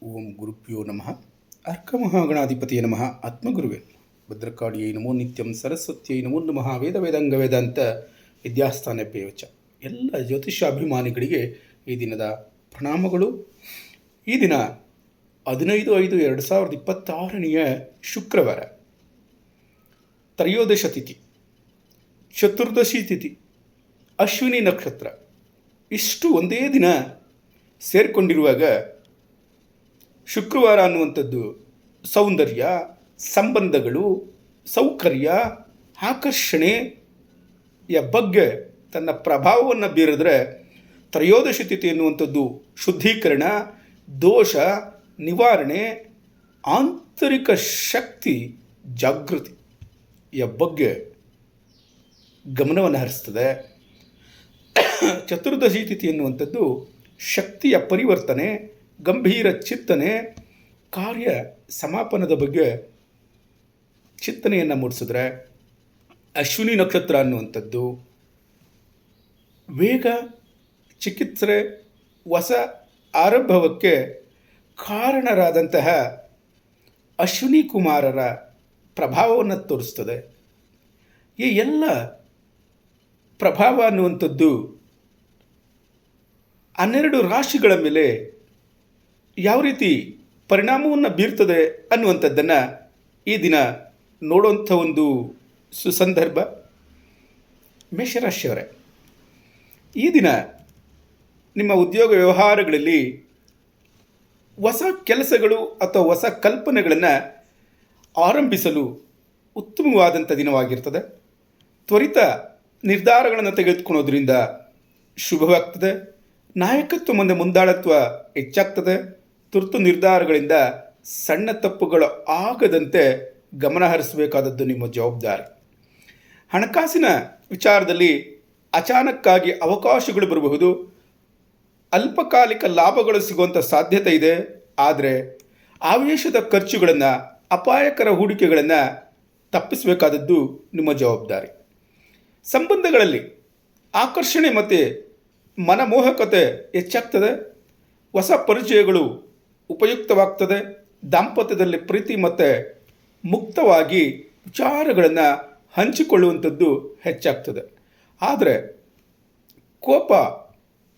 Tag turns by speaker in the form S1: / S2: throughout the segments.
S1: ಓಂ ಗುರುಭ್ಯೋ ನಮಃ. ಅರ್ಕಮಹಾಗಣಾಧಿಪತಿಯ ನಮಃ. ಆತ್ಮಗುರುವೇ ಭದ್ರಕಾಳಿಯೈ ನಮೋ ನಿತ್ಯಂ. ಸರಸ್ವತಿಯೈ ನಮೋ ನಮಃ. ವೇದ ವೇದಾಂಗ ವೇದಾಂತ ವಿದ್ಯಾಸ್ಥಾನ ಪೇವಚ. ಎಲ್ಲ ಜ್ಯೋತಿಷಾಭಿಮಾನಿಗಳಿಗೆ ಈ ದಿನದ ಪ್ರಣಾಮಗಳು. ಈ ದಿನ 15/5/2026 ಶುಕ್ರವಾರ, ತ್ರಯೋದಶ ತಿಥಿ, ಚತುರ್ದಶಿ ತಿಥಿ, ಅಶ್ವಿನಿ ನಕ್ಷತ್ರ ಇಷ್ಟು ಒಂದೇ ದಿನ ಸೇರಿಕೊಂಡಿರುವಾಗ ಶುಕ್ರವಾರ ಅನ್ನುವಂಥದ್ದು ಸೌಂದರ್ಯ, ಸಂಬಂಧಗಳು, ಸೌಕರ್ಯ, ಆಕರ್ಷಣೆಯ ಬಗ್ಗೆ ತನ್ನ ಪ್ರಭಾವವನ್ನು ಬೀರಿದ್ರೆ, ತ್ರಯೋದಶಿ ತಿಥಿ ಎನ್ನುವಂಥದ್ದು ಶುದ್ಧೀಕರಣ, ದೋಷ ನಿವಾರಣೆ, ಆಂತರಿಕ ಶಕ್ತಿ ಜಾಗೃತಿಯ ಬಗ್ಗೆ ಗಮನವನ್ನು ಹರಿಸ್ತದೆ. ಚತುರ್ದಶಿ ತಿಥಿ ಎನ್ನುವಂಥದ್ದು ಶಕ್ತಿಯ ಪರಿವರ್ತನೆ, ಗಂಭೀರ ಚಿಂತನೆ, ಕಾರ್ಯ ಸಮಾಪನದ ಬಗ್ಗೆ ಚಿಂತನೆಯನ್ನು ಮೂಡಿಸಿದ್ರೆ, ಅಶ್ವಿನಿ ನಕ್ಷತ್ರ ಅನ್ನುವಂಥದ್ದು ವೇಗ, ಚಿಕಿತ್ಸೆ, ಹೊಸ ಆರಂಭವಕ್ಕೆ ಕಾರಣರಾದಂತಹ ಅಶ್ವಿನಿ ಕುಮಾರರ ಪ್ರಭಾವವನ್ನು ತೋರಿಸ್ತದೆ. ಈ ಎಲ್ಲ ಪ್ರಭಾವ ಅನ್ನುವಂಥದ್ದು 12 ರಾಶಿಗಳ ಮೇಲೆ ಯಾವ ರೀತಿ ಪರಿಣಾಮವನ್ನು ಬೀರ್ತದೆ ಅನ್ನುವಂಥದ್ದನ್ನು ಈ ದಿನ ನೋಡುವಂಥ ಒಂದು ಸುಸಂದರ್ಭ. ಮೇಷರಾಶಿಯವರೇ, ಈ ದಿನ ನಿಮ್ಮ ಉದ್ಯೋಗ ವ್ಯವಹಾರಗಳಲ್ಲಿ ಹೊಸ ಕೆಲಸಗಳು ಅಥವಾ ಹೊಸ ಕಲ್ಪನೆಗಳನ್ನು ಆರಂಭಿಸಲು ಉತ್ತಮವಾದಂಥ ದಿನವಾಗಿರ್ತದೆ. ತ್ವರಿತ ನಿರ್ಧಾರಗಳನ್ನು ತೆಗೆದುಕೊಳ್ಳೋದ್ರಿಂದ ಶುಭವಾಗ್ತದೆ. ನಾಯಕತ್ವ ಮುಂದೆ ಮುಂದಾಳತ್ವ ಹೆಚ್ಚಾಗ್ತದೆ. ತುರ್ತು ನಿರ್ಧಾರಗಳಿಂದ ಸಣ್ಣ ತಪ್ಪುಗಳು ಆಗದಂತೆ ಗಮನ ಹರಿಸಬೇಕಾದದ್ದು ನಿಮ್ಮ ಜವಾಬ್ದಾರಿ. ಹಣಕಾಸಿನ ವಿಚಾರದಲ್ಲಿ ಅಚಾನಕ್ಕಾಗಿ ಅವಕಾಶಗಳು ಬರಬಹುದು. ಅಲ್ಪಕಾಲಿಕ ಲಾಭಗಳು ಸಿಗುವಂಥ ಸಾಧ್ಯತೆ ಇದೆ. ಆದರೆ ಆವೇಶದ ಖರ್ಚುಗಳನ್ನು, ಅಪಾಯಕರ ಹೂಡಿಕೆಗಳನ್ನು ತಪ್ಪಿಸಬೇಕಾದದ್ದು ನಿಮ್ಮ ಜವಾಬ್ದಾರಿ. ಸಂಬಂಧಗಳಲ್ಲಿ ಆಕರ್ಷಣೆ ಮತ್ತು ಮನಮೋಹಕತೆ ಹೆಚ್ಚಾಗ್ತದೆ. ಹೊಸ ಪರಿಚಯಗಳು ಉಪಯುಕ್ತವಾಗ್ತದೆ. ದಾಂಪತ್ಯದಲ್ಲಿ ಪ್ರೀತಿ ಮತ್ತು ಮುಕ್ತವಾಗಿ ವಿಚಾರಗಳನ್ನು ಹಂಚಿಕೊಳ್ಳುವಂಥದ್ದು ಹೆಚ್ಚಾಗ್ತದೆ. ಆದರೆ ಕೋಪ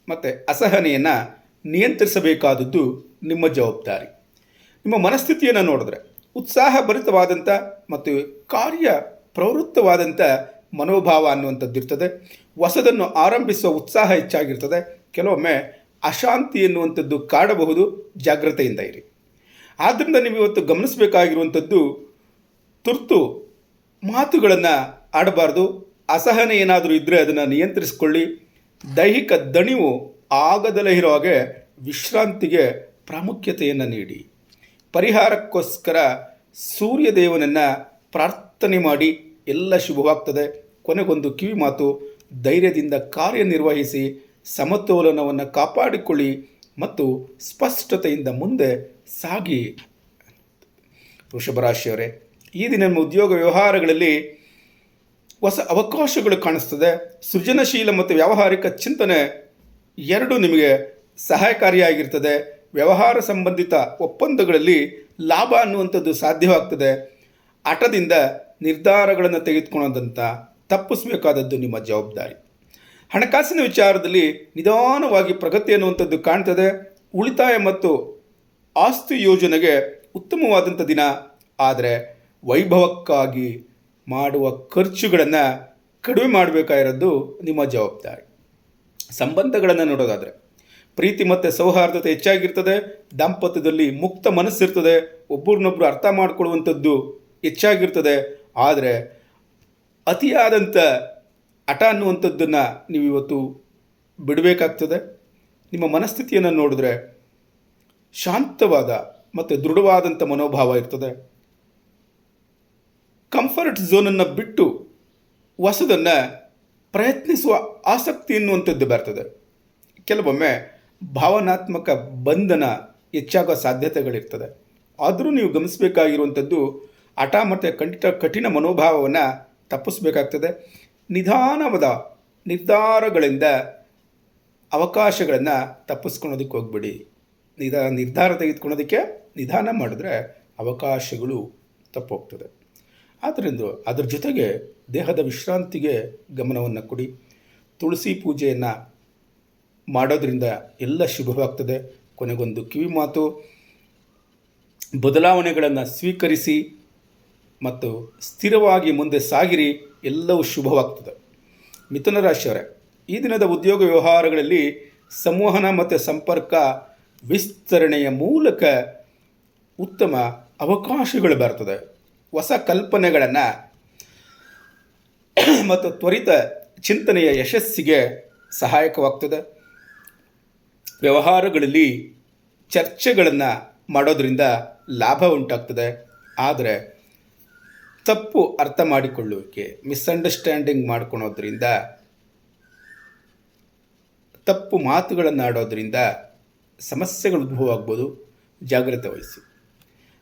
S1: ಮತ್ತು ಅಸಹನೆಯನ್ನು ನಿಯಂತ್ರಿಸಬೇಕಾದದ್ದು ನಿಮ್ಮ ಜವಾಬ್ದಾರಿ. ನಿಮ್ಮ ಮನಸ್ಥಿತಿಯನ್ನು ನೋಡಿದ್ರೆ ಉತ್ಸಾಹಭರಿತವಾದಂಥ ಮತ್ತು ಕಾರ್ಯ ಪ್ರವೃತ್ತವಾದಂಥ ಮನೋಭಾವ ಅನ್ನುವಂಥದ್ದು ಇರ್ತದೆ. ಹೊಸದನ್ನು ಆರಂಭಿಸುವ ಉತ್ಸಾಹ ಹೆಚ್ಚಾಗಿರ್ತದೆ. ಕೆಲವೊಮ್ಮೆ ಅಶಾಂತಿ ಎನ್ನುವಂಥದ್ದು ಕಾಡಬಹುದು. ಜಾಗ್ರತೆಯಿಂದ ಇರಿ. ಆದ್ದರಿಂದ ನೀವು ಇವತ್ತು ಗಮನಿಸಬೇಕಾಗಿರುವಂಥದ್ದು, ತುರ್ತು ಮಾತುಗಳನ್ನು ಆಡಬಾರ್ದು. ಅಸಹನೆ ಏನಾದರೂ ಇದ್ದರೆ ಅದನ್ನು ನಿಯಂತ್ರಿಸಿಕೊಳ್ಳಿ. ದೈಹಿಕ ದಣಿವು ಆಗದಲೇ ಇರೋ ಹಾಗೆ ವಿಶ್ರಾಂತಿಗೆ ಪ್ರಾಮುಖ್ಯತೆಯನ್ನು ನೀಡಿ. ಪರಿಹಾರಕ್ಕೋಸ್ಕರ ಸೂರ್ಯದೇವನನ್ನು ಪ್ರಾರ್ಥನೆ ಮಾಡಿ. ಎಲ್ಲ ಶುಭವಾಗ್ತದೆ. ಕೊನೆಗೊಂದು ಕಿವಿ ಮಾತು, ಧೈರ್ಯದಿಂದ ಕಾರ್ಯನಿರ್ವಹಿಸಿ, ಸಮತೋಲನವನ್ನು ಕಾಪಾಡಿಕೊಳ್ಳಿ ಮತ್ತು ಸ್ಪಷ್ಟತೆಯಿಂದ ಮುಂದೆ ಸಾಗಿ. ವೃಷಭ ರಾಶಿಯವರೇ, ಈ ದಿನ ನಿಮ್ಮ ಉದ್ಯೋಗ ವ್ಯವಹಾರಗಳಲ್ಲಿ ಹೊಸ ಅವಕಾಶಗಳು ಕಾಣಿಸ್ತದೆ. ಸೃಜನಶೀಲ ಮತ್ತು ವ್ಯಾವಹಾರಿಕ ಚಿಂತನೆ ಎರಡೂ ನಿಮಗೆ ಸಹಾಯಕಾರಿಯಾಗಿರ್ತದೆ. ವ್ಯವಹಾರ ಸಂಬಂಧಿತ ಒಪ್ಪಂದಗಳಲ್ಲಿ ಲಾಭ ಅನ್ನುವಂಥದ್ದು ಸಾಧ್ಯವಾಗ್ತದೆ. ಹಠದಿಂದ ನಿರ್ಧಾರಗಳನ್ನು ತೆಗೆದುಕೊಳ್ಳೋದಂಥ ತಪ್ಪಿಸಬೇಕಾದದ್ದು ನಿಮ್ಮ ಜವಾಬ್ದಾರಿ. ಹಣಕಾಸಿನ ವಿಚಾರದಲ್ಲಿ ನಿಧಾನವಾಗಿ ಪ್ರಗತಿ ಅನ್ನುವಂಥದ್ದು ಕಾಣ್ತದೆ. ಉಳಿತಾಯ ಮತ್ತು ಆಸ್ತಿ ಯೋಜನೆಗೆ ಉತ್ತಮವಾದಂಥ ದಿನ. ಆದರೆ ವೈಭವಕ್ಕಾಗಿ ಮಾಡುವ ಖರ್ಚುಗಳನ್ನು ಕಡಿಮೆ ಮಾಡಬೇಕಾಗಿರೋದು ನಿಮ್ಮ ಜವಾಬ್ದಾರಿ. ಸಂಬಂಧಗಳನ್ನು ನೋಡೋದಾದರೆ ಪ್ರೀತಿ ಮತ್ತು ಸೌಹಾರ್ದತೆ ಹೆಚ್ಚಾಗಿರ್ತದೆ. ದಾಂಪತ್ಯದಲ್ಲಿ ಮುಕ್ತ ಮನಸ್ಸಿರ್ತದೆ. ಒಬ್ಬರನ್ನೊಬ್ಬರು ಅರ್ಥ ಮಾಡಿಕೊಳ್ಳುವಂಥದ್ದು ಹೆಚ್ಚಾಗಿರ್ತದೆ. ಆದರೆ ಅತಿಯಾದಂಥ ಹಠ ಅನ್ನುವಂಥದ್ದನ್ನು ನೀವು ಇವತ್ತು ಬಿಡಬೇಕಾಗ್ತದೆ. ನಿಮ್ಮ ಮನಸ್ಥಿತಿಯನ್ನು ನೋಡಿದ್ರೆ ಶಾಂತವಾದ ಮತ್ತು ದೃಢವಾದಂಥ ಮನೋಭಾವ ಇರ್ತದೆ. ಕಂಫರ್ಟ್ ಝೋನನ್ನು ಬಿಟ್ಟು ಹೊಸದನ್ನು ಪ್ರಯತ್ನಿಸುವ ಆಸಕ್ತಿ ಎನ್ನುವಂಥದ್ದು ಬರ್ತದೆ. ಕೆಲವೊಮ್ಮೆ ಭಾವನಾತ್ಮಕ ಬಂಧನ ಹೆಚ್ಚಾಗೋ ಸಾಧ್ಯತೆಗಳಿರ್ತದೆ. ಆದರೂ ನೀವು ಗಮನಿಸಬೇಕಾಗಿರುವಂಥದ್ದು, ಹಠ ಮತ್ತು ಕಠಿಣ ಮನೋಭಾವವನ್ನು ತಪ್ಪಿಸಬೇಕಾಗ್ತದೆ. ನಿಧಾನವಾದ ನಿರ್ಧಾರಗಳಿಂದ ಅವಕಾಶಗಳನ್ನು ತಪ್ಪಿಸ್ಕೊಳ್ಳೋದಕ್ಕೆ ಹೋಗ್ಬಿಡಿ. ನಿರ್ಧಾರ ತೆಗೆದುಕೊಳ್ಳೋದಕ್ಕೆ ನಿಧಾನ ಮಾಡಿದ್ರೆ ಅವಕಾಶಗಳು ತಪ್ಪೋಗ್ತದೆ. ಆದ್ದರಿಂದ ಅದರ ಜೊತೆಗೆ ದೇಹದ ವಿಶ್ರಾಂತಿಗೆ ಗಮನವನ್ನು ಕೊಡಿ. ತುಳಸಿ ಪೂಜೆಯನ್ನು ಮಾಡೋದರಿಂದ ಎಲ್ಲ ಶುಭವಾಗ್ತದೆ. ಕೊನೆಗೊಂದು ಕಿವಿ ಮಾತು, ಬದಲಾವಣೆಗಳನ್ನು ಸ್ವೀಕರಿಸಿ ಮತ್ತು ಸ್ಥಿರವಾಗಿ ಮುಂದೆ ಸಾಗಿರಿ, ಎಲ್ಲವೂ ಶುಭವಾಗ್ತದೆ. ಮಿಥುನ ರಾಶಿಯವರೇ, ಈ ದಿನದ ಉದ್ಯೋಗ ವ್ಯವಹಾರಗಳಲ್ಲಿ ಸಂವಹನ ಮತ್ತು ಸಂಪರ್ಕ ವಿಸ್ತರಣೆಯ ಮೂಲಕ ಉತ್ತಮ ಅವಕಾಶಗಳು ಬರ್ತದೆ. ಹೊಸ ಕಲ್ಪನೆಗಳನ್ನು ಮತ್ತು ತ್ವರಿತ ಚಿಂತನೆಯ ಯಶಸ್ಸಿಗೆ ಸಹಾಯಕವಾಗ್ತದೆ. ವ್ಯವಹಾರಗಳಲ್ಲಿ ಚರ್ಚೆಗಳನ್ನು ಮಾಡೋದರಿಂದ ಲಾಭ ಉಂಟಾಗ್ತದೆ. ಆದರೆ ತಪ್ಪು ಅರ್ಥ ಮಾಡಿಕೊಳ್ಳುವಿಕೆ, ಮಿಸ್ಅಂಡರ್ಸ್ಟ್ಯಾಂಡಿಂಗ್ ಮಾಡ್ಕೊಳೋದ್ರಿಂದ, ತಪ್ಪು ಮಾತುಗಳನ್ನು ಆಡೋದ್ರಿಂದ ಸಮಸ್ಯೆಗಳು ಉದ್ಭವ ಆಗ್ಬೋದು. ಜಾಗ್ರತೆ ವಹಿಸಿ.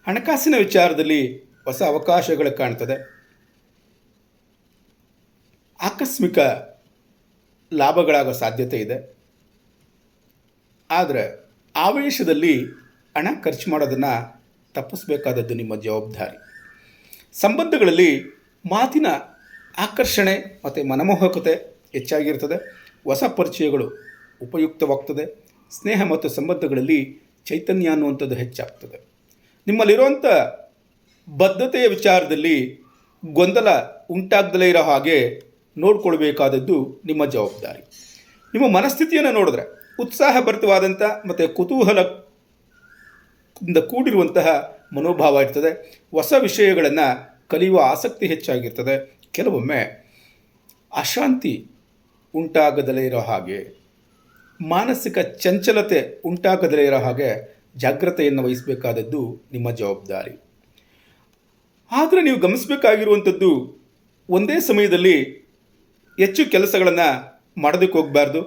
S1: ಹಣಕಾಸಿನ ವಿಚಾರದಲ್ಲಿ ಹೊಸ ಅವಕಾಶಗಳು ಕಾಣ್ತದೆ. ಆಕಸ್ಮಿಕ ಲಾಭಗಳಾಗೋ ಸಾಧ್ಯತೆ ಇದೆ. ಆದರೆ ಆವೇಶದಲ್ಲಿ ಹಣ ಖರ್ಚು ಮಾಡೋದನ್ನು ತಪ್ಪಿಸಬೇಕಾದದ್ದು ನಿಮ್ಮ ಜವಾಬ್ದಾರಿ. ಸಂಬಂಧಗಳಲ್ಲಿ ಮಾತಿನ ಆಕರ್ಷಣೆ ಮತ್ತು ಮನಮೋಹಕತೆ ಹೆಚ್ಚಾಗಿರ್ತದೆ. ಹೊಸ ಪರಿಚಯಗಳು ಉಪಯುಕ್ತವಾಗ್ತದೆ. ಸ್ನೇಹ ಮತ್ತು ಸಂಬಂಧಗಳಲ್ಲಿ ಚೈತನ್ಯ ಅನ್ನುವಂಥದ್ದು ಹೆಚ್ಚಾಗ್ತದೆ. ನಿಮ್ಮಲ್ಲಿರುವಂಥ ಬದ್ಧತೆಯ ವಿಚಾರದಲ್ಲಿ ಗೊಂದಲ ಉಂಟಾಗದಲೇ ಇರೋ ಹಾಗೆ ನೋಡಿಕೊಳ್ಬೇಕಾದದ್ದು ನಿಮ್ಮ ಜವಾಬ್ದಾರಿ. ನಿಮ್ಮ ಮನಸ್ಥಿತಿಯನ್ನು ನೋಡಿದ್ರೆ ಉತ್ಸಾಹಭರಿತವಾದಂಥ ಮತ್ತು ಕುತೂಹಲದಿಂದ ಕೂಡಿರುವಂತಹ ಮನೋಭಾವ ಇರ್ತದೆ. ಹೊಸ ವಿಷಯಗಳನ್ನು ಕಲಿಯುವ ಆಸಕ್ತಿ ಹೆಚ್ಚಾಗಿರ್ತದೆ. ಕೆಲವೊಮ್ಮೆ ಅಶಾಂತಿ ಉಂಟಾಗದಲೇ ಇರೋ ಹಾಗೆ, ಮಾನಸಿಕ ಚಂಚಲತೆ ಉಂಟಾಗದಲೇ ಇರೋ ಹಾಗೆ ಜಾಗ್ರತೆಯನ್ನು ವಹಿಸಬೇಕಾದದ್ದು ನಿಮ್ಮ ಜವಾಬ್ದಾರಿ. ಆದರೆ ನೀವು ಗಮನಿಸಬೇಕಾಗಿರುವಂಥದ್ದು, ಒಂದೇ ಸಮಯದಲ್ಲಿ ಹೆಚ್ಚು ಕೆಲಸಗಳನ್ನು ಮಾಡೋದಕ್ಕೆ ಹೋಗಬಾರ್ದು.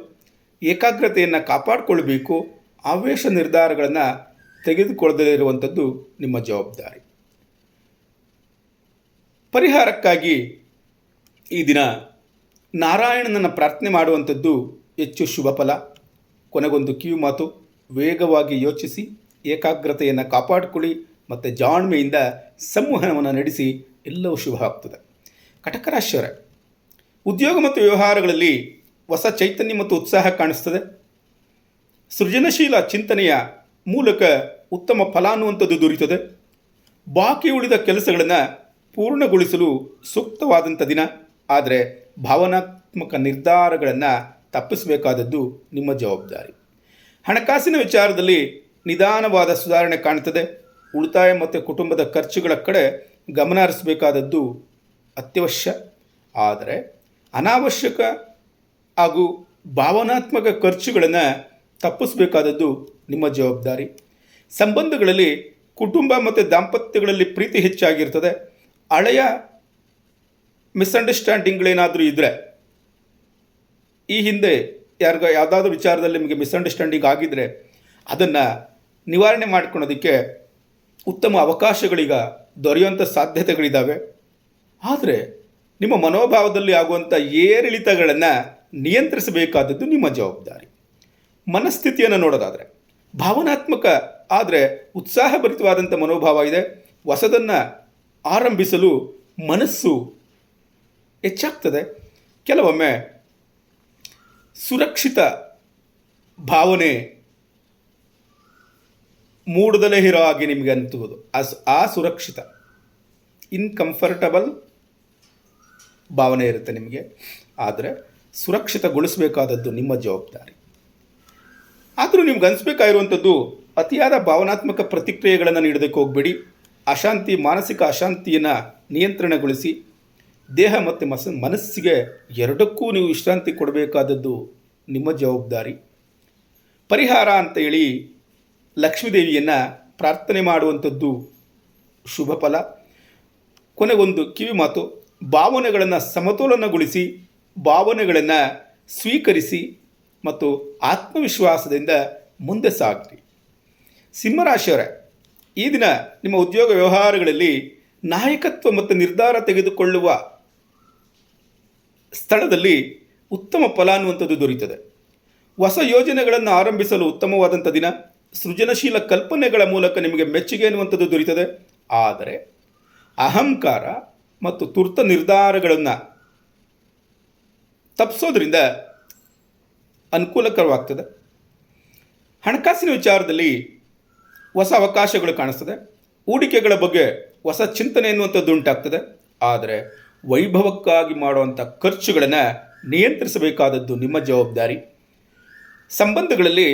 S1: ಏಕಾಗ್ರತೆಯನ್ನು ಕಾಪಾಡಿಕೊಳ್ಬೇಕು. ಆವೇಶ ನಿರ್ಧಾರಗಳನ್ನು ತೆಗೆದುಕೊಳ್ಳದೇ ಇರುವಂಥದ್ದು ನಿಮ್ಮ ಜವಾಬ್ದಾರಿ. ಪರಿಹಾರಕ್ಕಾಗಿ ಈ ದಿನ ನಾರಾಯಣನನ್ನು ಪ್ರಾರ್ಥನೆ ಮಾಡುವಂಥದ್ದು ಹೆಚ್ಚು ಶುಭ ಫಲ. ಕೊನೆಗೊಂದು ಕಿವಿ ಮಾತು, ವೇಗವಾಗಿ ಯೋಚಿಸಿ, ಏಕಾಗ್ರತೆಯನ್ನು ಕಾಪಾಡಿಕೊಳ್ಳಿ ಮತ್ತು ಜಾಣ್ಮೆಯಿಂದ ಸಂವಹನವನ್ನು ನಡೆಸಿ, ಎಲ್ಲವೂ ಶುಭ ಆಗ್ತದೆ. ಕಟಕ ರಾಶಿಯವರೇ, ಉದ್ಯೋಗ ಮತ್ತು ವ್ಯವಹಾರಗಳಲ್ಲಿ ಹೊಸ ಚೈತನ್ಯ ಮತ್ತು ಉತ್ಸಾಹ ಕಾಣಿಸ್ತದೆ. ಸೃಜನಶೀಲ ಚಿಂತನೆಯ ಮೂಲಕ ಉತ್ತಮ ಫಲ ಅನ್ನುವಂಥದ್ದು ದೊರೆಯುತ್ತದೆ. ಬಾಕಿ ಉಳಿದ ಕೆಲಸಗಳನ್ನು ಪೂರ್ಣಗೊಳಿಸಲು ಸೂಕ್ತವಾದಂಥ ದಿನ. ಆದರೆ ಭಾವನಾತ್ಮಕ ನಿರ್ಧಾರಗಳನ್ನು ತಪ್ಪಿಸಬೇಕಾದದ್ದು ನಿಮ್ಮ ಜವಾಬ್ದಾರಿ. ಹಣಕಾಸಿನ ವಿಚಾರದಲ್ಲಿ ನಿಧಾನವಾದ ಸುಧಾರಣೆ ಕಾಣುತ್ತದೆ. ಉಳಿತಾಯ ಮತ್ತು ಕುಟುಂಬದ ಖರ್ಚುಗಳ ಕಡೆ ಗಮನ ಹರಿಸಬೇಕಾದದ್ದು ಅತ್ಯವಶ್ಯ. ಆದರೆ ಅನಾವಶ್ಯಕ ಹಾಗೂ ಭಾವನಾತ್ಮಕ ಖರ್ಚುಗಳನ್ನು ತಪ್ಪಿಸಬೇಕಾದದ್ದು ನಿಮ್ಮ ಜವಾಬ್ದಾರಿ. ಸಂಬಂಧಗಳಲ್ಲಿ ಕುಟುಂಬ ಮತ್ತು ದಾಂಪತ್ಯಗಳಲ್ಲಿ ಪ್ರೀತಿ ಹೆಚ್ಚಾಗಿರ್ತದೆ. ಹಳೆಯ ಮಿಸ್ಅಂಡರ್ಸ್ಟ್ಯಾಂಡಿಂಗ್ಗಳೇನಾದರೂ ಇದ್ದರೆ, ಈ ಹಿಂದೆ ಯಾವುದಾದ್ರೂ ವಿಚಾರದಲ್ಲಿ ನಿಮಗೆ ಮಿಸ್ಅಂಡರ್ಸ್ಟ್ಯಾಂಡಿಂಗ್ ಆಗಿದ್ದರೆ ಅದನ್ನು ನಿವಾರಣೆ ಮಾಡ್ಕೊಳ್ಳೋದಕ್ಕೆ ಉತ್ತಮ ಅವಕಾಶಗಳೀಗ ದೊರೆಯುವಂಥ ಸಾಧ್ಯತೆಗಳಿದ್ದಾವೆ. ಆದರೆ ನಿಮ್ಮ ಮನೋಭಾವದಲ್ಲಿ ಆಗುವಂಥ ಏರಿಳಿತಗಳನ್ನು ನಿಯಂತ್ರಿಸಬೇಕಾದದ್ದು ನಿಮ್ಮ ಜವಾಬ್ದಾರಿ. ಮನಸ್ಥಿತಿಯನ್ನು ನೋಡೋದಾದರೆ ಭಾವನಾತ್ಮಕ ಆದರೆ ಉತ್ಸಾಹಭರಿತವಾದಂಥ ಮನೋಭಾವ ಇದೆ. ಹೊಸದನ್ನು ಆರಂಭಿಸಲು ಮನಸ್ಸು ಹೆಚ್ಚಾಗ್ತದೆ. ಕೆಲವೊಮ್ಮೆ ಸುರಕ್ಷಿತ ಭಾವನೆ ಮೂಡದಲೇ ಇರೋ ಹಾಗೆ ನಿಮಗೆ ಅನಿಸುವುದು. ಸುರಕ್ಷಿತ ಇನ್ಕಂಫರ್ಟಬಲ್ ಭಾವನೆ ಇರುತ್ತೆ ನಿಮಗೆ. ಆದರೆ ಸುರಕ್ಷಿತಗೊಳಿಸಬೇಕಾದದ್ದು ನಿಮ್ಮ ಜವಾಬ್ದಾರಿ. ಆದರೂ ನಿಮ್ಗೆ ಅನಿಸ್ಬೇಕಾಗಿರುವಂಥದ್ದು, ಅತಿಯಾದ ಭಾವನಾತ್ಮಕ ಪ್ರತಿಕ್ರಿಯೆಗಳನ್ನು ನೀಡೋದಕ್ಕೆ ಹೋಗಬೇಡಿ. ಮಾನಸಿಕ ಅಶಾಂತಿಯನ್ನು ನಿಯಂತ್ರಣಗೊಳಿಸಿ. ದೇಹ ಮತ್ತು ಮನಸ್ಸಿಗೆ ಎರಡಕ್ಕೂ ನೀವು ವಿಶ್ರಾಂತಿ ಕೊಡಬೇಕಾದದ್ದು ನಿಮ್ಮ ಜವಾಬ್ದಾರಿ. ಪರಿಹಾರ ಅಂತೇಳಿ ಲಕ್ಷ್ಮೀದೇವಿಯನ್ನು ಪ್ರಾರ್ಥನೆ ಮಾಡುವಂಥದ್ದು ಶುಭ ಫಲ. ಕೊನೆಗೊಂದು ಕಿವಿ ಮಾತು, ಭಾವನೆಗಳನ್ನು ಸಮತೋಲನಗೊಳಿಸಿ, ಭಾವನೆಗಳನ್ನು ಸ್ವೀಕರಿಸಿ ಮತ್ತು ಆತ್ಮವಿಶ್ವಾಸದಿಂದ ಮುಂದೆ ಸಾಗಿರಿ. ಸಿಂಹರಾಶಿಯವರೇ, ಈ ದಿನ ನಿಮ್ಮ ಉದ್ಯೋಗ ವ್ಯವಹಾರಗಳಲ್ಲಿ ನಾಯಕತ್ವ ಮತ್ತು ನಿರ್ಧಾರ ತೆಗೆದುಕೊಳ್ಳುವ ಸ್ಥಳದಲ್ಲಿ ಉತ್ತಮ ಫಲ ಅನ್ನುವಂಥದ್ದು ದೊರೆಯುತ್ತದೆ. ಹೊಸ ಯೋಜನೆಗಳನ್ನು ಆರಂಭಿಸಲು ಉತ್ತಮವಾದಂಥ ದಿನ. ಸೃಜನಶೀಲ ಕಲ್ಪನೆಗಳ ಮೂಲಕ ನಿಮಗೆ ಮೆಚ್ಚುಗೆ ಅನ್ನುವಂಥದ್ದು ದೊರೀತದೆ. ಆದರೆ ಅಹಂಕಾರ ಮತ್ತು ತುರ್ತ ನಿರ್ಧಾರಗಳನ್ನು ತಪ್ಪಿಸೋದ್ರಿಂದ ಅನುಕೂಲಕರವಾಗ್ತದೆ. ಹಣಕಾಸಿನ ವಿಚಾರದಲ್ಲಿ ಹೊಸ ಅವಕಾಶಗಳು ಕಾಣಿಸ್ತದೆ. ಹೂಡಿಕೆಗಳ ಬಗ್ಗೆ ಹೊಸ ಚಿಂತನೆ ಎನ್ನುವಂಥದ್ದು ಉಂಟಾಗ್ತದೆ. ಆದರೆ ವೈಭವಕ್ಕಾಗಿ ಮಾಡುವಂಥ ಖರ್ಚುಗಳನ್ನು ನಿಯಂತ್ರಿಸಬೇಕಾದದ್ದು ನಿಮ್ಮ ಜವಾಬ್ದಾರಿ. ಸಂಬಂಧಗಳಲ್ಲಿ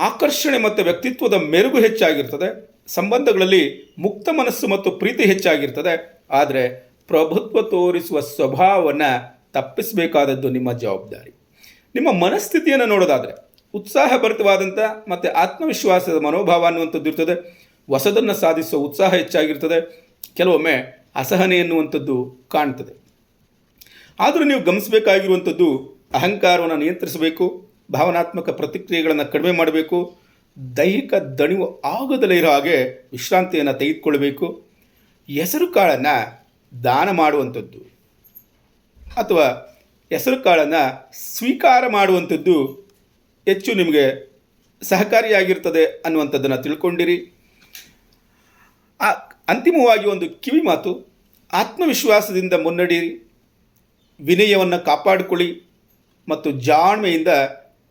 S1: ಆಕರ್ಷಣೆ ಮತ್ತು ವ್ಯಕ್ತಿತ್ವದ ಮೆರುಗು ಹೆಚ್ಚಾಗಿರ್ತದೆ. ಸಂಬಂಧಗಳಲ್ಲಿ ಮುಕ್ತ ಮನಸ್ಸು ಮತ್ತು ಪ್ರೀತಿ ಹೆಚ್ಚಾಗಿರ್ತದೆ. ಆದರೆ ಪ್ರಭುತ್ವ ತೋರಿಸುವ ಸ್ವಭಾವವನ್ನು ತಪ್ಪಿಸಬೇಕಾದದ್ದು ನಿಮ್ಮ ಜವಾಬ್ದಾರಿ. ನಿಮ್ಮ ಮನಸ್ಥಿತಿಯನ್ನು ನೋಡೋದಾದರೆ ಉತ್ಸಾಹಭರಿತವಾದಂಥ ಮತ್ತು ಆತ್ಮವಿಶ್ವಾಸದ ಮನೋಭಾವ ಅನ್ನುವಂಥದ್ದು ಇರ್ತದೆ. ಹೊಸದನ್ನು ಸಾಧಿಸುವ ಉತ್ಸಾಹ ಹೆಚ್ಚಾಗಿರ್ತದೆ. ಕೆಲವೊಮ್ಮೆ ಅಸಹನೆ ಎನ್ನುವಂಥದ್ದು ಕಾಣ್ತದೆ. ಆದರೂ ನೀವು ಗಮನಿಸಬೇಕಾಗಿರುವಂಥದ್ದು ಅಹಂಕಾರವನ್ನು ನಿಯಂತ್ರಿಸಬೇಕು, ಭಾವನಾತ್ಮಕ ಪ್ರತಿಕ್ರಿಯೆಗಳನ್ನು ಕಡಿಮೆ ಮಾಡಬೇಕು, ದೈಹಿಕ ದಣಿವು ಆಗದಲೇ ಇರೋ ಹಾಗೆ ವಿಶ್ರಾಂತಿಯನ್ನು ತೆಗೆದುಕೊಳ್ಳಬೇಕು, ಹೆಸರು ಕಾಳನ್ನು ದಾನ ಮಾಡುವಂಥದ್ದು ಅಥವಾ ಹೆಸರು ಕಾಳನ್ನು ಸ್ವೀಕಾರ ಮಾಡುವಂಥದ್ದು ಹೆಚ್ಚು ನಿಮಗೆ ಸಹಕಾರಿಯಾಗಿರ್ತದೆ ಅನ್ನುವಂಥದ್ದನ್ನು ತಿಳ್ಕೊಂಡಿರಿ. ಅಂತಿಮವಾಗಿ ಒಂದು ಕಿವಿ ಮಾತು, ಆತ್ಮವಿಶ್ವಾಸದಿಂದ ಮುನ್ನಡೆಯಿರಿ, ವಿನಯವನ್ನು ಕಾಪಾಡಿಕೊಳ್ಳಿ ಮತ್ತು ಜಾಣ್ಮೆಯಿಂದ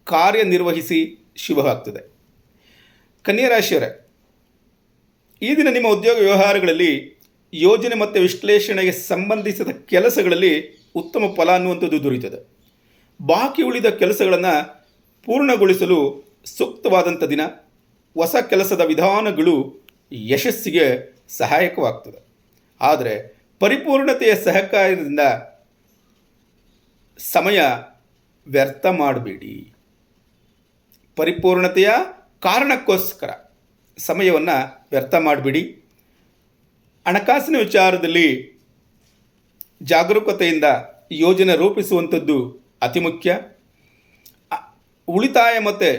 S1: ಕಾರ್ಯನಿರ್ವಹಿಸಿ ಶುಭವಾಗ್ತದೆ. ಕನ್ಯಾ ರಾಶಿಯವರೇ, ಈ ದಿನ ನಿಮ್ಮ ಉದ್ಯೋಗ ವ್ಯವಹಾರಗಳಲ್ಲಿ ಯೋಜನೆ ಮತ್ತು ವಿಶ್ಲೇಷಣೆಗೆ ಸಂಬಂಧಿಸಿದ ಕೆಲಸಗಳಲ್ಲಿ ಉತ್ತಮ ಫಲ ಅನ್ನುವಂಥದ್ದು ದೊರೆಯುತ್ತದೆ. ಬಾಕಿ ಉಳಿದ ಕೆಲಸಗಳನ್ನು ಪೂರ್ಣಗೊಳಿಸಲು ಸೂಕ್ತವಾದಂಥ ದಿನ. ಹೊಸ ಕೆಲಸದ ವಿಧಾನಗಳು ಯಶಸ್ಸಿಗೆ ಸಹಾಯಕವಾಗ್ತದೆ. ಆದರೆ ಪರಿಪೂರ್ಣತೆಯ ಸಹಕಾರದಿಂದ ಸಮಯ ವ್ಯರ್ಥ ಮಾಡಬೇಡಿ. ಪರಿಪೂರ್ಣತೆಯ ಕಾರಣಕ್ಕೋಸ್ಕರ ಸಮಯವನ್ನು ವ್ಯರ್ಥ ಮಾಡಬೇಡಿ. ಹಣಕಾಸಿನ ವಿಚಾರದಲ್ಲಿ ಜಾಗರೂಕತೆಯಿಂದ ಯೋಜನೆ ರೂಪಿಸುವಂಥದ್ದು ಅತಿ ಮುಖ್ಯ. ಉಳಿತಾಯ ಮತ್ತು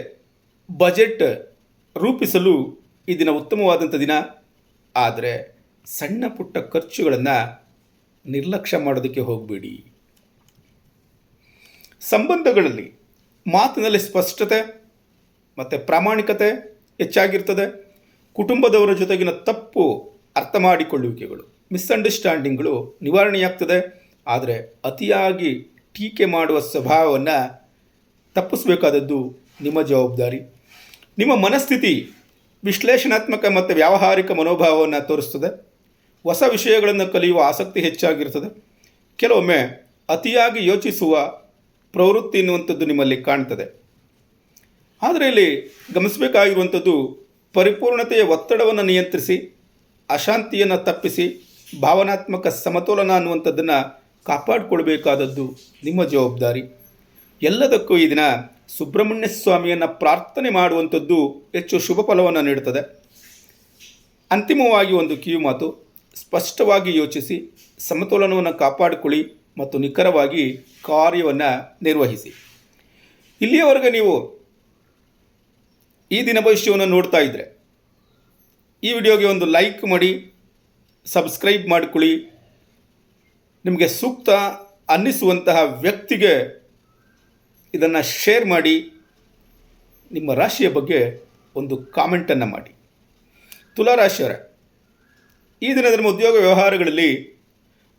S1: ಬಜೆಟ್ ರೂಪಿಸಲು ಈ ದಿನ ಉತ್ತಮವಾದಂಥ ದಿನ. ಆದರೆ ಸಣ್ಣ ಪುಟ್ಟ ಖರ್ಚುಗಳನ್ನು ನಿರ್ಲಕ್ಷ್ಯ ಮಾಡೋದಕ್ಕೆ ಹೋಗಬೇಡಿ. ಸಂಬಂಧಗಳಲ್ಲಿ ಮಾತಿನಲ್ಲಿ ಸ್ಪಷ್ಟತೆ ಮತ್ತು ಪ್ರಾಮಾಣಿಕತೆ ಹೆಚ್ಚಾಗಿರ್ತದೆ. ಕುಟುಂಬದವರ ಜೊತೆಗಿನ ತಪ್ಪು ಅರ್ಥ ಮಾಡಿಕೊಳ್ಳುವಿಕೆಗಳು, ಮಿಸ್ಅಂಡರ್ಸ್ಟ್ಯಾಂಡಿಂಗ್ಗಳು ನಿವಾರಣೆಯಾಗ್ತದೆ. ಆದರೆ ಅತಿಯಾಗಿ ಟೀಕೆ ಮಾಡುವ ಸ್ವಭಾವವನ್ನು ತಪ್ಪಿಸಬೇಕಾದದ್ದು ನಿಮ್ಮ ಜವಾಬ್ದಾರಿ. ನಿಮ್ಮ ಮನಸ್ಥಿತಿ ವಿಶ್ಲೇಷಣಾತ್ಮಕ ಮತ್ತು ವ್ಯಾವಹಾರಿಕ ಮನೋಭಾವವನ್ನು ತೋರಿಸ್ತದೆ. ಹೊಸ ವಿಷಯಗಳನ್ನು ಕಲಿಯುವ ಆಸಕ್ತಿ ಹೆಚ್ಚಾಗಿರ್ತದೆ. ಕೆಲವೊಮ್ಮೆ ಅತಿಯಾಗಿ ಯೋಚಿಸುವ ಪ್ರವೃತ್ತಿ ಎನ್ನುವಂಥದ್ದು ನಿಮ್ಮಲ್ಲಿ ಕಾಣ್ತದೆ. ಆದರೆ ಇಲ್ಲಿ ಗಮನಿಸಬೇಕಾಗಿರುವಂಥದ್ದು ಪರಿಪೂರ್ಣತೆಯ ಒತ್ತಡವನ್ನು ನಿಯಂತ್ರಿಸಿ, ಅಶಾಂತಿಯನ್ನು ತಪ್ಪಿಸಿ, ಭಾವನಾತ್ಮಕ ಸಮತೋಲನ ಅನ್ನುವಂಥದ್ದನ್ನು ಕಾಪಾಡಿಕೊಳ್ಬೇಕಾದದ್ದು ನಿಮ್ಮ ಜವಾಬ್ದಾರಿ. ಎಲ್ಲದಕ್ಕೂ ಈ ದಿನ ಸುಬ್ರಹ್ಮಣ್ಯ ಸ್ವಾಮಿಯನ್ನು ಪ್ರಾರ್ಥನೆ ಮಾಡುವಂಥದ್ದು ಹೆಚ್ಚು ಶುಭ ಫಲವನ್ನು ನೀಡುತ್ತದೆ. ಅಂತಿಮವಾಗಿ ಒಂದು ಕಿವಿ ಮಾತು, ಸ್ಪಷ್ಟವಾಗಿ ಯೋಚಿಸಿ, ಸಮತೋಲನವನ್ನು ಕಾಪಾಡಿಕೊಳ್ಳಿ ಮತ್ತು ನಿಖರವಾಗಿ ಕಾರ್ಯವನ್ನು ನಿರ್ವಹಿಸಿ. ಇಲ್ಲಿಯವರೆಗೆ ನೀವು ಈ ದಿನ ಭವಿಷ್ಯವನ್ನು ನೋಡ್ತಾ ಇದ್ದರೆ ಈ ವಿಡಿಯೋಗೆ ಒಂದು ಲೈಕ್ ಮಾಡಿ, ಸಬ್ಸ್ಕ್ರೈಬ್ ಮಾಡಿಕೊಳ್ಳಿ. ನಿಮಗೆ ಸೂಕ್ತ ಅನ್ನಿಸುವಂತಹ ವ್ಯಕ್ತಿಗೆ ಇದನ್ನು ಶೇರ್ ಮಾಡಿ. ನಿಮ್ಮ ರಾಶಿಯ ಬಗ್ಗೆ ಒಂದು ಕಾಮೆಂಟನ್ನು ಮಾಡಿ. ತುಲಾರಾಶಿಯವರೇ, ಈ ದಿನದ ನಿಮ್ಮ ಉದ್ಯೋಗ ವ್ಯವಹಾರಗಳಲ್ಲಿ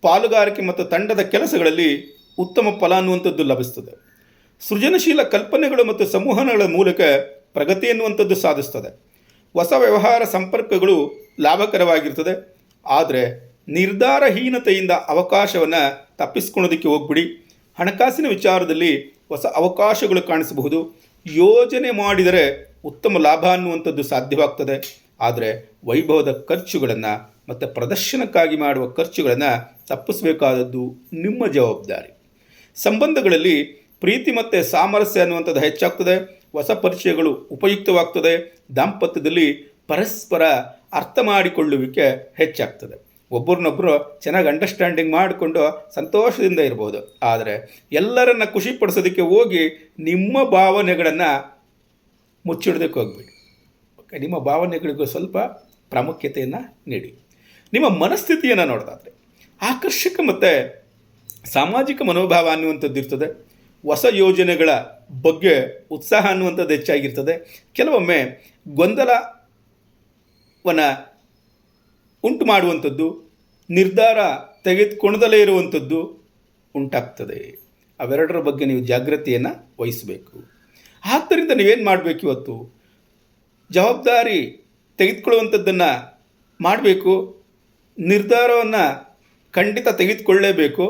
S1: ಪಾಲುಗಾರಿಕೆ ಮತ್ತು ತಂಡದ ಕೆಲಸಗಳಲ್ಲಿ ಉತ್ತಮ ಫಲ ಅನ್ನುವಂಥದ್ದು ಲಭಿಸ್ತದೆ. ಸೃಜನಶೀಲ ಕಲ್ಪನೆಗಳು ಮತ್ತು ಸಂವಹನಗಳ ಮೂಲಕ ಪ್ರಗತಿ ಎನ್ನುವಂಥದ್ದು ಸಾಧಿಸ್ತದೆ. ಹೊಸ ವ್ಯವಹಾರ ಸಂಪರ್ಕಗಳು ಲಾಭಕರವಾಗಿರ್ತದೆ. ಆದರೆ ನಿರ್ಧಾರಹೀನತೆಯಿಂದ ಅವಕಾಶವನ್ನು ತಪ್ಪಿಸ್ಕೊಳ್ಳೋದಕ್ಕೆ ಹೋಗ್ಬಿಡಿ. ಹಣಕಾಸಿನ ವಿಚಾರದಲ್ಲಿ ಹೊಸ ಅವಕಾಶಗಳು ಕಾಣಿಸಬಹುದು. ಯೋಜನೆ ಮಾಡಿದರೆ ಉತ್ತಮ ಲಾಭ ಅನ್ನುವಂಥದ್ದು ಸಾಧ್ಯವಾಗ್ತದೆ. ಆದರೆ ವೈಭವದ ಖರ್ಚುಗಳನ್ನು ಮತ್ತು ಪ್ರದರ್ಶನಕ್ಕಾಗಿ ಮಾಡುವ ಖರ್ಚುಗಳನ್ನು ತಪ್ಪಿಸಬೇಕಾದದ್ದು ನಿಮ್ಮ ಜವಾಬ್ದಾರಿ. ಸಂಬಂಧಗಳಲ್ಲಿ ಪ್ರೀತಿ ಮತ್ತು ಸಾಮರಸ್ಯ ಅನ್ನುವಂಥದ್ದು ಹೆಚ್ಚಾಗ್ತದೆ. ಹೊಸ ಪರಿಚಯಗಳು ಉಪಯುಕ್ತವಾಗ್ತದೆ. ದಾಂಪತ್ಯದಲ್ಲಿ ಪರಸ್ಪರ ಅರ್ಥ ಮಾಡಿಕೊಳ್ಳುವಿಕೆ ಹೆಚ್ಚಾಗ್ತದೆ. ಒಬ್ಬರನ್ನೊಬ್ಬರು ಚೆನ್ನಾಗಿ ಅಂಡರ್ಸ್ಟ್ಯಾಂಡಿಂಗ್ ಮಾಡಿಕೊಂಡು ಸಂತೋಷದಿಂದ ಇರ್ಬೋದು. ಆದರೆ ಎಲ್ಲರನ್ನ ಖುಷಿಪಡಿಸೋದಕ್ಕೆ ಹೋಗಿ ನಿಮ್ಮ ಭಾವನೆಗಳನ್ನು ಮುಚ್ಚಿಡೋದಕ್ಕೆ ಹೋಗ್ಬೇಡಿ. ಓಕೆ, ನಿಮ್ಮ ಭಾವನೆಗಳಿಗೂ ಸ್ವಲ್ಪ ಪ್ರಾಮುಖ್ಯತೆಯನ್ನು ನೀಡಿ. ನಿಮ್ಮ ಮನಸ್ಥಿತಿಯನ್ನು ನೋಡೋದಾದರೆ ಆಕರ್ಷಕ ಮತ್ತು ಸಾಮಾಜಿಕ ಮನೋಭಾವ ಅನ್ನುವಂಥದ್ದು ಇರ್ತದೆ. ಹೊಸ ಯೋಜನೆಗಳ ಬಗ್ಗೆ ಉತ್ಸಾಹ ಅನ್ನುವಂಥದ್ದು ಹೆಚ್ಚಾಗಿರ್ತದೆ. ಕೆಲವೊಮ್ಮೆ ಗೊಂದಲವನ್ನು ಉಂಟು ಮಾಡುವಂಥದ್ದು, ನಿರ್ಧಾರ ತೆಗೆದುಕೊಳ್ಳದಲೇ ಇರುವಂಥದ್ದು ಉಂಟಾಗ್ತದೆ. ಅವೆರಡರ ಬಗ್ಗೆ ನೀವು ಜಾಗೃತಿಯನ್ನು ವಹಿಸಬೇಕು. ಆದ್ದರಿಂದ ನೀವೇನು ಮಾಡಬೇಕು, ಇವತ್ತು ಜವಾಬ್ದಾರಿ ತೆಗೆದುಕೊಳ್ಳುವಂಥದ್ದನ್ನು ಮಾಡಬೇಕು. ನಿರ್ಧಾರವನ್ನು ಖಂಡಿತ ತೆಗೆದುಕೊಳ್ಳಲೇಬೇಕು.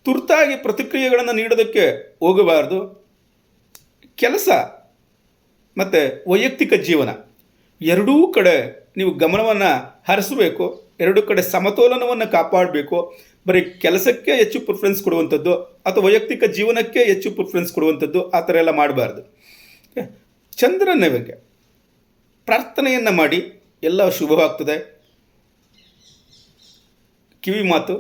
S1: ತುರ್ತಾಗಿ ಪ್ರತಿಕ್ರಿಯೆಗಳನ್ನು ನೀಡೋದಕ್ಕೆ ಹೋಗಬಾರ್ದು. ಕೆಲಸ ಮತ್ತು ವೈಯಕ್ತಿಕ ಜೀವನ ಎರಡೂ ಕಡೆ ನೀವು ಗಮನವನ್ನು ಹರಿಸಬೇಕು. ಎರಡೂ ಕಡೆ ಸಮತೋಲನವನ್ನು ಕಾಪಾಡಬೇಕು. ಬರೀ ಕೆಲಸಕ್ಕೆ ಹೆಚ್ಚು ಪ್ರಿಫರೆನ್ಸ್ ಕೊಡುವಂಥದ್ದು ಅಥವಾ ವೈಯಕ್ತಿಕ ಜೀವನಕ್ಕೆ ಹೆಚ್ಚು ಪ್ರಿಫರೆನ್ಸ್ ಕೊಡುವಂಥದ್ದು ಆ ಥರ ಎಲ್ಲ ಮಾಡಬಾರ್ದು. ಚಂದ್ರನ ಬಗ್ಗೆ ಪ್ರಾರ್ಥನೆಯನ್ನು ಮಾಡಿ, ಎಲ್ಲ ಶುಭವಾಗ್ತದೆ. ಕಿವಿ ಮಾತು,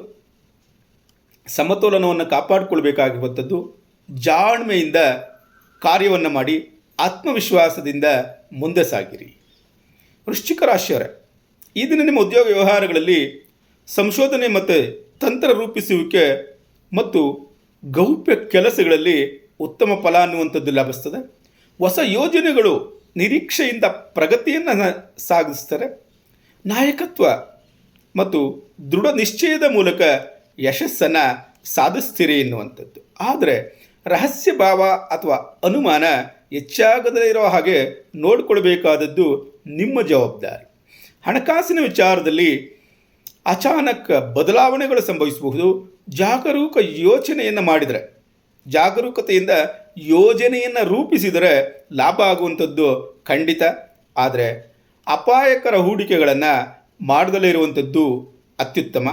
S1: ಸಮತೋಲನವನ್ನು ಕಾಪಾಡಿಕೊಳ್ಬೇಕಾಗಿರುವಂಥದ್ದು. ಜಾಣ್ಮೆಯಿಂದ ಕಾರ್ಯವನ್ನು ಮಾಡಿ ಆತ್ಮವಿಶ್ವಾಸದಿಂದ ಮುಂದೆ ಸಾಗಿರಿ. ವೃಶ್ಚಿಕ ರಾಶಿಯವರೇ, ಈ ದಿನ ನಿಮ್ಮ ಉದ್ಯೋಗ ವ್ಯವಹಾರಗಳಲ್ಲಿ ಸಂಶೋಧನೆ ಮತ್ತು ತಂತ್ರ ರೂಪಿಸುವಿಕೆ ಮತ್ತು ಗೌಪ್ಯ ಕೆಲಸಗಳಲ್ಲಿ ಉತ್ತಮ ಫಲ ಅನ್ನುವಂಥದ್ದು ಲಭಿಸ್ತದೆ. ಹೊಸ ಯೋಜನೆಗಳು ನಿರೀಕ್ಷೆಯಿಂದ ಪ್ರಗತಿಯನ್ನು ಸಾಗಿಸ್ತಾರೆ. ನಾಯಕತ್ವ ಮತ್ತು ದೃಢ ನಿಶ್ಚಯದ ಮೂಲಕ ಯಶಸ್ಸನ್ನು ಸಾಧಿಸ್ತೀರಿ ಎನ್ನುವಂಥದ್ದು. ಆದರೆ ರಹಸ್ಯ ಭಾವ ಅಥವಾ ಅನುಮಾನ ಹೆಚ್ಚಾಗದೇ ಇರೋ ಹಾಗೆ ನೋಡಿಕೊಳ್ಬೇಕಾದದ್ದು ನಿಮ್ಮ ಜವಾಬ್ದಾರಿ. ಹಣಕಾಸಿನ ವಿಚಾರದಲ್ಲಿ ಅಚಾನಕ್ ಬದಲಾವಣೆಗಳು ಸಂಭವಿಸಬಹುದು. ಜಾಗರೂಕತೆಯಿಂದ ಯೋಜನೆಯನ್ನು ರೂಪಿಸಿದರೆ ಲಾಭ ಆಗುವಂಥದ್ದು ಖಂಡಿತ. ಆದರೆ ಅಪಾಯಕರ ಹೂಡಿಕೆಗಳನ್ನು ಮಾಡದಲೇ ಇರುವಂಥದ್ದು ಅತ್ಯುತ್ತಮ.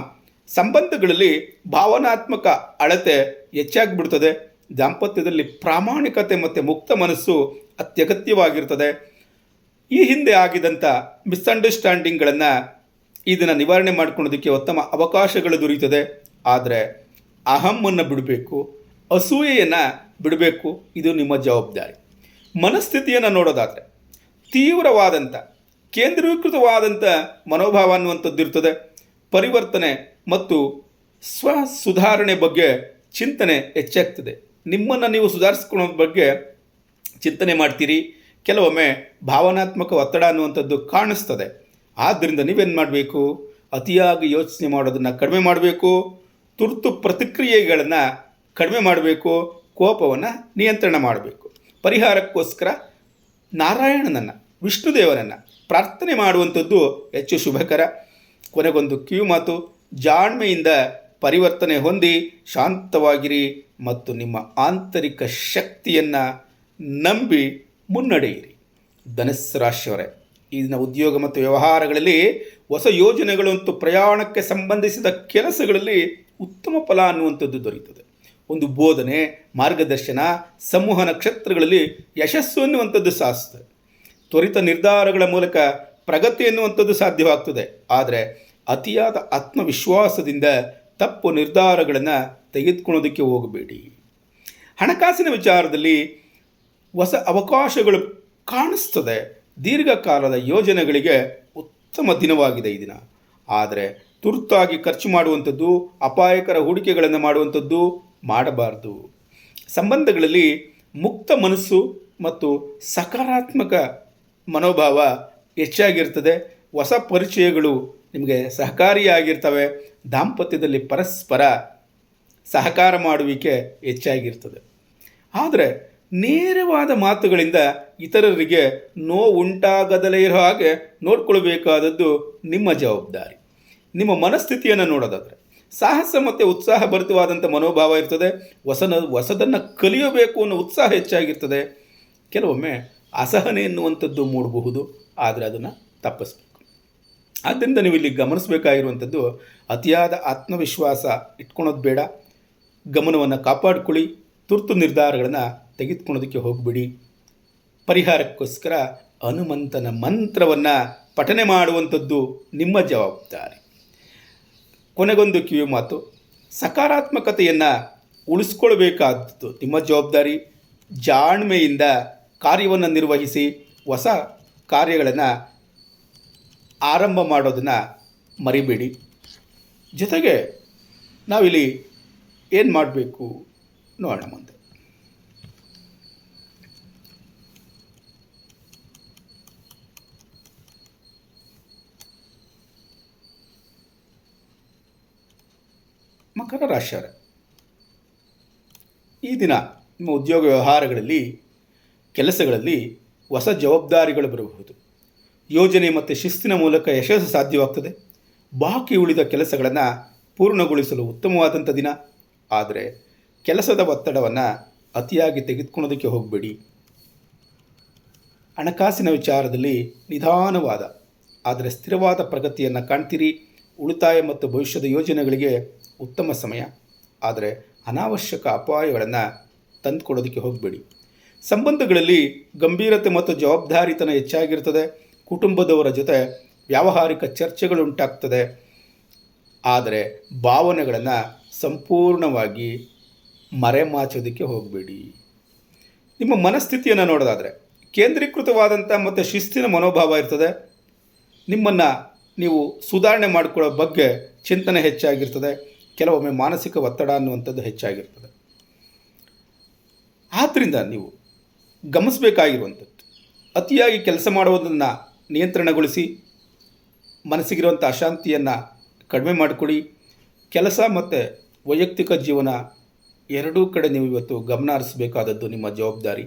S1: ಸಂಬಂಧಗಳಲ್ಲಿ ಭಾವನಾತ್ಮಕ ಅಳತೆ ಹೆಚ್ಚಾಗಿಬಿಡ್ತದೆ. ದಾಂಪತ್ಯದಲ್ಲಿ ಪ್ರಾಮಾಣಿಕತೆ ಮತ್ತು ಮುಕ್ತ ಮನಸ್ಸು ಅತ್ಯಗತ್ಯವಾಗಿರ್ತದೆ. ಈ ಹಿಂದೆ ಆಗಿದಂಥ ಮಿಸ್ಅಂಡರ್ಸ್ಟ್ಯಾಂಡಿಂಗ್ಗಳನ್ನು ಇದನ್ನು ನಿವಾರಣೆ ಮಾಡ್ಕೊಳ್ಳೋದಕ್ಕೆ ಉತ್ತಮ ಅವಕಾಶಗಳು ದೊರೆಯುತ್ತದೆ. ಆದರೆ ಅಹಮ್ಮನ್ನು ಬಿಡಬೇಕು, ಅಸೂಯೆಯನ್ನು ಬಿಡಬೇಕು. ಇದು ನಿಮ್ಮ ಜವಾಬ್ದಾರಿ. ಮನಸ್ಥಿತಿಯನ್ನು ನೋಡೋದಾದರೆ ತೀವ್ರವಾದಂಥ ಕೇಂದ್ರೀಕೃತವಾದಂಥ ಮನೋಭಾವ ಅನ್ನುವಂಥದ್ದು ಇರ್ತದೆ. ಪರಿವರ್ತನೆ ಮತ್ತು ಸುಧಾರಣೆ ಬಗ್ಗೆ ಚಿಂತನೆ ಹೆಚ್ಚಾಗ್ತದೆ. ನಿಮ್ಮನ್ನು ನೀವು ಸುಧಾರಿಸ್ಕೊಳ್ಳೋ ಬಗ್ಗೆ ಚಿಂತನೆ ಮಾಡ್ತೀರಿ. ಕೆಲವೊಮ್ಮೆ ಭಾವನಾತ್ಮಕ ಒತ್ತಡ ಅನ್ನುವಂಥದ್ದು ಕಾಣಿಸ್ತದೆ. ಆದ್ದರಿಂದ ನೀವೇನು ಮಾಡಬೇಕು, ಅತಿಯಾಗಿ ಯೋಚನೆ ಮಾಡೋದನ್ನು ಕಡಿಮೆ ಮಾಡಬೇಕು. ತುರ್ತು ಪ್ರತಿಕ್ರಿಯೆಗಳನ್ನು ಕಡಿಮೆ ಮಾಡಬೇಕು. ಕೋಪವನ್ನು ನಿಯಂತ್ರಣ ಮಾಡಬೇಕು. ಪರಿಹಾರಕ್ಕೋಸ್ಕರ ನಾರಾಯಣನನ್ನು, ವಿಷ್ಣುದೇವನನ್ನು ಪ್ರಾರ್ಥನೆ ಮಾಡುವಂಥದ್ದು ಹೆಚ್ಚು ಶುಭಕರ. ಕೊನೆಗೊಂದು ಕಿವಿ ಮಾತು, ಜಾಣ್ಮೆಯಿಂದ ಪರಿವರ್ತನೆ ಹೊಂದಿ ಶಾಂತವಾಗಿರಿ ಮತ್ತು ನಿಮ್ಮ ಆಂತರಿಕ ಶಕ್ತಿಯನ್ನು ನಂಬಿ ಮುನ್ನಡೆಯಿರಿ. ಧನುಸ್ಸು ರಾಶಿಯವರೇ, ಈಗಿನ ಉದ್ಯೋಗ ಮತ್ತು ವ್ಯವಹಾರಗಳಲ್ಲಿ ಹೊಸ ಯೋಜನೆಗಳು ಮತ್ತು ಪ್ರಯಾಣಕ್ಕೆ ಸಂಬಂಧಿಸಿದ ಕೆಲಸಗಳಲ್ಲಿ ಉತ್ತಮ ಫಲ ಅನ್ನುವಂಥದ್ದು ದೊರೆಯುತ್ತದೆ. ಒಂದು ಬೋಧನೆ, ಮಾರ್ಗದರ್ಶನ, ಸಂವಹನ ಕ್ಷೇತ್ರಗಳಲ್ಲಿ ಯಶಸ್ಸು ಅನ್ನುವಂಥದ್ದು ಸಾಧಿಸ್ತದೆ. ತ್ವರಿತ ನಿರ್ಧಾರಗಳ ಮೂಲಕ ಪ್ರಗತಿ ಎನ್ನುವಂಥದ್ದು ಸಾಧ್ಯವಾಗ್ತದೆ. ಆದರೆ ಅತಿಯಾದ ಆತ್ಮವಿಶ್ವಾಸದಿಂದ ತಪ್ಪು ನಿರ್ಧಾರಗಳನ್ನು ತೆಗೆದುಕೊಳ್ಳೋದಕ್ಕೆ ಹೋಗಬೇಡಿ. ಹಣಕಾಸಿನ ವಿಚಾರದಲ್ಲಿ ಹೊಸ ಅವಕಾಶಗಳು ಕಾಣಿಸ್ತದೆ. ದೀರ್ಘಕಾಲದ ಯೋಜನೆಗಳಿಗೆ ಉತ್ತಮ ದಿನವಾಗಿದೆ ಈ ದಿನ. ಆದರೆ ತುರ್ತಾಗಿ ಖರ್ಚು ಮಾಡುವಂಥದ್ದು, ಅಪಾಯಕರ ಹೂಡಿಕೆಗಳನ್ನು ಮಾಡುವಂಥದ್ದು ಮಾಡಬಾರ್ದು. ಸಂಬಂಧಗಳಲ್ಲಿ ಮುಕ್ತ ಮನಸ್ಸು ಮತ್ತು ಸಕಾರಾತ್ಮಕ ಮನೋಭಾವ ಹೆಚ್ಚಾಗಿರ್ತದೆ. ಹೊಸ ಪರಿಚಯಗಳು ನಿಮಗೆ ಸಹಕಾರಿಯಾಗಿರ್ತವೆ. ದಾಂಪತ್ಯದಲ್ಲಿ ಪರಸ್ಪರ ಸಹಕಾರ ಮಾಡುವಿಕೆ ಹೆಚ್ಚಾಗಿರ್ತದೆ. ಆದರೆ ನೇರವಾದ ಮಾತುಗಳಿಂದ ಇತರರಿಗೆ ನೋವುಂಟಾಗದಲೇ ಇರೋ ಹಾಗೆ ನೋಡಿಕೊಳ್ಬೇಕಾದದ್ದು ನಿಮ್ಮ ಜವಾಬ್ದಾರಿ. ನಿಮ್ಮ ಮನಸ್ಥಿತಿಯನ್ನು ನೋಡೋದಾದರೆ ಸಾಹಸ ಮತ್ತು ಉತ್ಸಾಹ ಭರಿತವಾದಂಥ ಮನೋಭಾವ ಇರ್ತದೆ. ಹೊಸದನ್ನು ಕಲಿಯಬೇಕು ಅನ್ನೋ ಉತ್ಸಾಹ ಹೆಚ್ಚಾಗಿರ್ತದೆ. ಕೆಲವೊಮ್ಮೆ ಅಸಹನೆ ಎನ್ನುವಂಥದ್ದು ಮೂಡಬಹುದು, ಆದರೆ ಅದನ್ನು ತಪ್ಪಿಸ್ಬೇಕು. ಆದ್ದರಿಂದ ನೀವು ಇಲ್ಲಿ ಗಮನಿಸಬೇಕಾಗಿರುವಂಥದ್ದು, ಅತಿಯಾದ ಆತ್ಮವಿಶ್ವಾಸ ಇಟ್ಕೊಳೋದು ಬೇಡ. ಗಮನವನ್ನು ಕಾಪಾಡಿಕೊಳ್ಳಿ. ತುರ್ತು ನಿರ್ಧಾರಗಳನ್ನು ತೆಗೆದುಕೊಳ್ಳೋದಕ್ಕೆ ಹೋಗಬೇಡಿ. ಪರಿಹಾರಕ್ಕೋಸ್ಕರ ಹನುಮಂತನ ಮಂತ್ರವನ್ನು ಪಠನೆ ಮಾಡುವಂಥದ್ದು ನಿಮ್ಮ ಜವಾಬ್ದಾರಿ. ಕೊನೆಗೊಂದು ಕಿವಿ ಮಾತು, ಸಕಾರಾತ್ಮಕತೆಯನ್ನು ಉಳಿಸ್ಕೊಳ್ಬೇಕಾದದ್ದು ನಿಮ್ಮ ಜವಾಬ್ದಾರಿ. ಜಾಣ್ಮೆಯಿಂದ ಕಾರ್ಯವನ್ನು ನಿರ್ವಹಿಸಿ ಹೊಸ ಕಾರ್ಯಗಳನ್ನು ಆರಂಭ ಮಾಡೋದನ್ನು ಮರಿಬೇಡಿ. ಜೊತೆಗೆ ನಾವಿಲ್ಲಿ ಏನು ಮಾಡಬೇಕು, ನೋಡೋಣ ಮುಂದೆ. ಮಕರ ರಾಶಿಯವರೇ, ಈ ದಿನ ನಿಮ್ಮ ಉದ್ಯೋಗ ವ್ಯವಹಾರಗಳಲ್ಲಿ, ಕೆಲಸಗಳಲ್ಲಿ ಹೊಸ ಜವಾಬ್ದಾರಿಗಳು ಬರಬಹುದು. ಯೋಜನೆ ಮತ್ತು ಶಿಸ್ತಿನ ಮೂಲಕ ಯಶಸ್ಸು ಸಾಧ್ಯವಾಗ್ತದೆ. ಬಾಕಿ ಉಳಿದ ಕೆಲಸಗಳನ್ನು ಪೂರ್ಣಗೊಳಿಸಲು ಉತ್ತಮವಾದಂಥ ದಿನ. ಆದರೆ ಕೆಲಸದ ಒತ್ತಡವನ್ನು ಅತಿಯಾಗಿ ತೆಗೆದುಕೊಳ್ಳೋದಕ್ಕೆ ಹೋಗಬೇಡಿ. ಹಣಕಾಸಿನ ವಿಚಾರದಲ್ಲಿ ನಿಧಾನವಾದ ಆದರೆ ಸ್ಥಿರವಾದ ಪ್ರಗತಿಯನ್ನು ಕಾಣ್ತೀರಿ. ಉಳಿತಾಯ ಮತ್ತು ಭವಿಷ್ಯದ ಯೋಜನೆಗಳಿಗೆ ಉತ್ತಮ ಸಮಯ. ಆದರೆ ಅನಾವಶ್ಯಕ ಅಪಾಯಗಳನ್ನು ತಂದುಕೊಡೋದಕ್ಕೆ ಹೋಗಬೇಡಿ. ಸಂಬಂಧಗಳಲ್ಲಿ ಗಂಭೀರತೆ ಮತ್ತು ಜವಾಬ್ದಾರಿತನ ಹೆಚ್ಚಾಗಿರ್ತದೆ. ಕುಟುಂಬದವರ ಜೊತೆ ವ್ಯಾವಹಾರಿಕ ಚರ್ಚೆಗಳು ಉಂಟಾಗ್ತದೆ. ಆದರೆ ಭಾವನೆಗಳನ್ನು ಸಂಪೂರ್ಣವಾಗಿ ಮರೆಮಾಚೋದಕ್ಕೆ ಹೋಗಬೇಡಿ. ನಿಮ್ಮ ಮನಸ್ಥಿತಿಯನ್ನು ನೋಡೋದಾದರೆ ಕೇಂದ್ರೀಕೃತವಾದಂಥ ಮತ್ತು ಶಿಸ್ತಿನ ಮನೋಭಾವ ಇರ್ತದೆ. ನಿಮ್ಮನ್ನು ನೀವು ಸುಧಾರಣೆ ಮಾಡಿಕೊಳ್ಳೋ ಬಗ್ಗೆ ಚಿಂತನೆ ಹೆಚ್ಚಾಗಿರ್ತದೆ. ಕೆಲವೊಮ್ಮೆ ಮಾನಸಿಕ ಒತ್ತಡ ಅನ್ನುವಂಥದ್ದು ಹೆಚ್ಚಾಗಿರ್ತದೆ. ಆದ್ದರಿಂದ ನೀವು ಗಮನಿಸಬೇಕಾಗಿರುವಂಥದ್ದು, ಅತಿಯಾಗಿ ಕೆಲಸ ಮಾಡುವುದನ್ನು ನಿಯಂತ್ರಣಗೊಳಿಸಿ ಮನಸ್ಸಿಗಿರುವಂಥ ಅಶಾಂತಿಯನ್ನು ಕಡಿಮೆ ಮಾಡಿಕೊಡಿ. ಕೆಲಸ ಮತ್ತು ವೈಯಕ್ತಿಕ ಜೀವನ ಎರಡೂ ಕಡೆ ನೀವು ಇವತ್ತು ಗಮನ ಹರಿಸಬೇಕಾದದ್ದು ನಿಮ್ಮ ಜವಾಬ್ದಾರಿ.